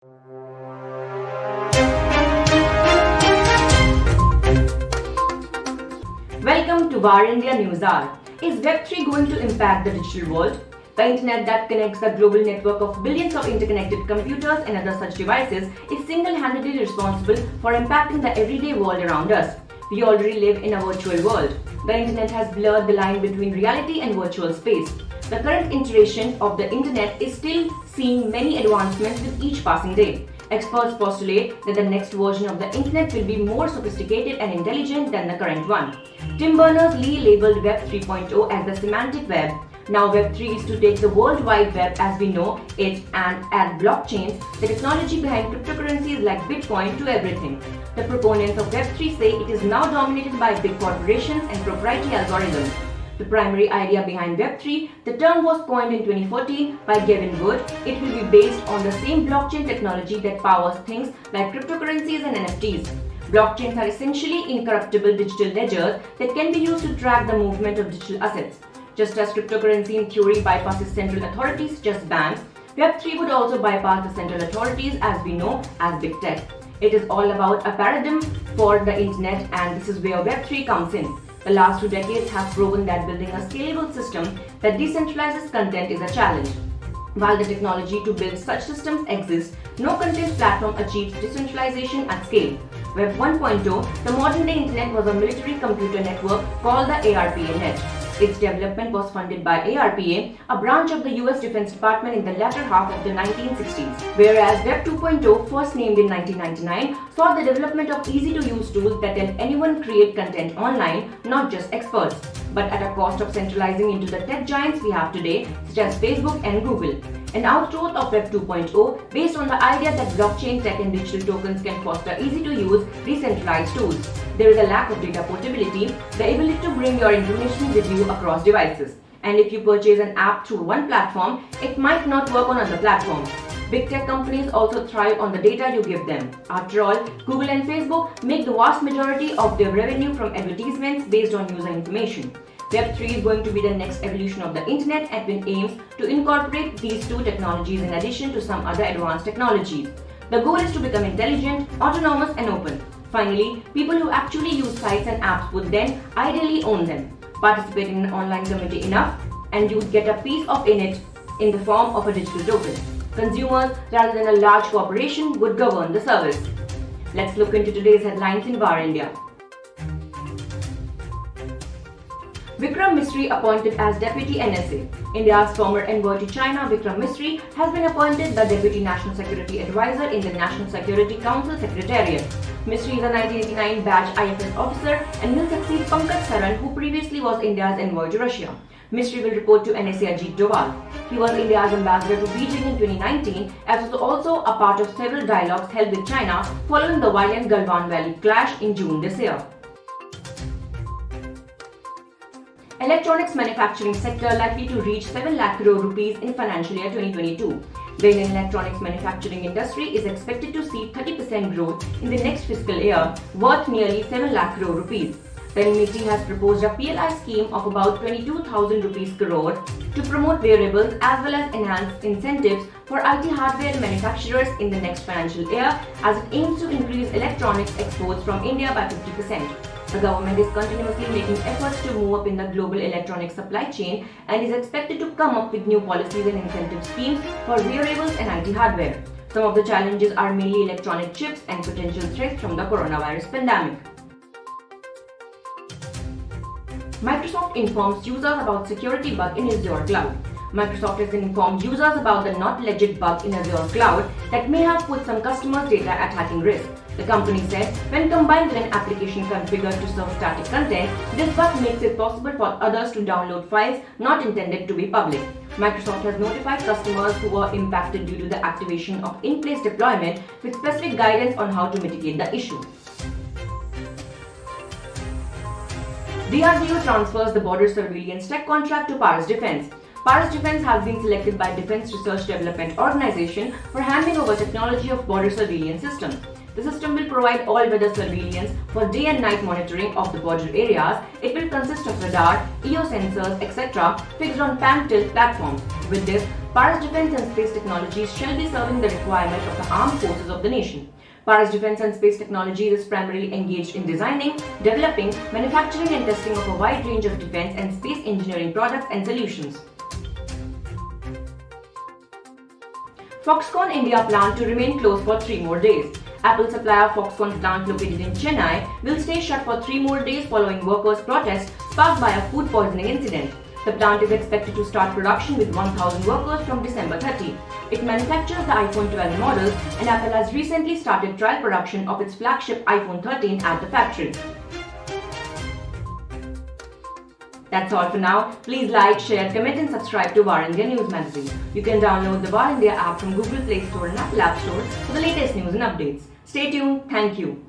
Welcome to VARINDIA News Hour. Is Web3 going to impact the digital world? The internet that connects the global network of billions of interconnected computers and other such devices is single-handedly responsible for impacting the everyday world around us. We already live in a virtual world. The internet has blurred the line between reality and virtual space. The current iteration of the internet is still seeing many advancements with each passing day. Experts postulate that the next version of the internet will be more sophisticated and intelligent than the current one. Berners Lee labeled Web 3.0 as the semantic web. Now Web 3 is to take the World Wide Web as we know it and add blockchains, the technology behind cryptocurrencies like Bitcoin, to everything. The proponents of Web 3 say it is now dominated by big corporations and proprietary algorithms. The primary idea behind Web 3, the term was coined in 2014 by Gavin Wood. It will be based on the same blockchain technology that powers things like cryptocurrencies and NFTs. Blockchains are essentially incorruptible digital ledgers that can be used to track the movement of digital assets. Just as cryptocurrency in theory bypasses central authorities, just banks, Web 3 would also bypass the central authorities as we know as big tech. It is all about a paradigm for the internet, and this is where Web 3 comes in. The last 2 decades have proven that building a scalable system that decentralizes content is a challenge. While the technology to build such systems exists, no content platform achieves decentralization at scale. Web 1.0, the modern-day internet, was a military computer network called the ARPA net. Its development was funded by ARPA, a branch of the US Defense Department in the latter half of the 1960s. Whereas Web 2.0, first named in 1999, saw the development of easy-to-use tools that help anyone create content online, not just experts, but at a cost of centralizing into the tech giants we have today, such as Facebook and Google. An outgrowth of Web 2.0 based on the idea that blockchain tech and digital tokens can foster easy-to-use, decentralized tools. There is a lack of data portability, the ability to bring your information with you across devices. And if you purchase an app through one platform, it might not work on other platforms. Big tech companies also thrive on the data you give them. After all, Google and Facebook make the vast majority of their revenue from advertisements based on user information. Web 3 is going to be the next evolution of the internet and it aims to incorporate these two technologies in addition to some other advanced technologies. The goal is to become intelligent, autonomous and open. Finally, people who actually use sites and apps would then ideally own them. Participate in an online community enough and you would get a piece of it in the form of a digital token. Consumers, rather than a large corporation, would govern the service. Let's look into today's headlines in VARINDIA. VikramMisri appointed as Deputy NSA. India's former envoy to China, VikramMisri, has been appointed the Deputy National Security Advisor in the National Security Council Secretariat. Misri is a 1989 batch IFS officer and will succeed Pankaj Saran, who previously was India's envoy to Russia. Misri will report to NSA Ajit Doval. He was India's ambassador to Beijing in 2019, as was also a part of several dialogues held with China following the violent Galwan Valley clash in June this year. Electronics manufacturing sector likely to reach 7 lakh crore rupees in financial year 2022. The Indian electronics manufacturing industry is expected to see 30% growth in the next fiscal year, worth nearly 7 lakh crore rupees. The NMT has proposed a PLI scheme of about 22,000 rupees crore to promote wearables as well as enhance incentives for IT hardware manufacturers in the next financial year, as it aims to increase electronics exports from India by 50%. The government is continuously making efforts to move up in the global electronic supply chain and is expected to come up with new policies and incentive schemes for wearables and IT hardware. Some of the challenges are mainly electronic chips and potential threats from the coronavirus pandemic. Microsoft informs users about security bug in AzureCloud. Microsoft has informed users about the not legit bug in AzureCloud that may have put some customers' data at hacking risk. The company said when combined with an application configured to serve static content, this bug makes it possible for others to download files not intended to be public. Microsoft has notified customers who were impacted due to the activation of in-place deployment with specific guidance on how to mitigate the issue. DRDO transfers the bordersurveillancetech contract to ParasDefence. ParasDefence has been selected by Defense Research Development Organization for handing over technology of border surveillance system. The system will provide all-weather surveillance for day and night monitoring of the border areas. It will consist of radar, EO sensors, etc. fixed on pan-tilt platforms. With this, ParasDefence and Space Technologies shall be serving the requirement of the armed forces of the nation. ParasDefence and Space Technologies is primarily engaged in designing, developing, manufacturing and testing of a wide range of defense and space engineering products and solutions. Foxconn India plant to remain closed for 3 more days. Apple supplier Foxconn plant located in Chennai will stay shut for 3 more days following workers' protests sparked by a food poisoning incident. The plant is expected to start production with 1,000 workers from December 30. It manufactures the iPhone 12 models, and Apple has recently started trial production of its flagship iPhone 13 at the factory. That's all for now. Please like, share, comment and subscribe to VARINDIA News Magazine. You can download the VARINDIA app from Google Play Store and Apple App Store for the latest news and updates. Stay tuned. Thank you.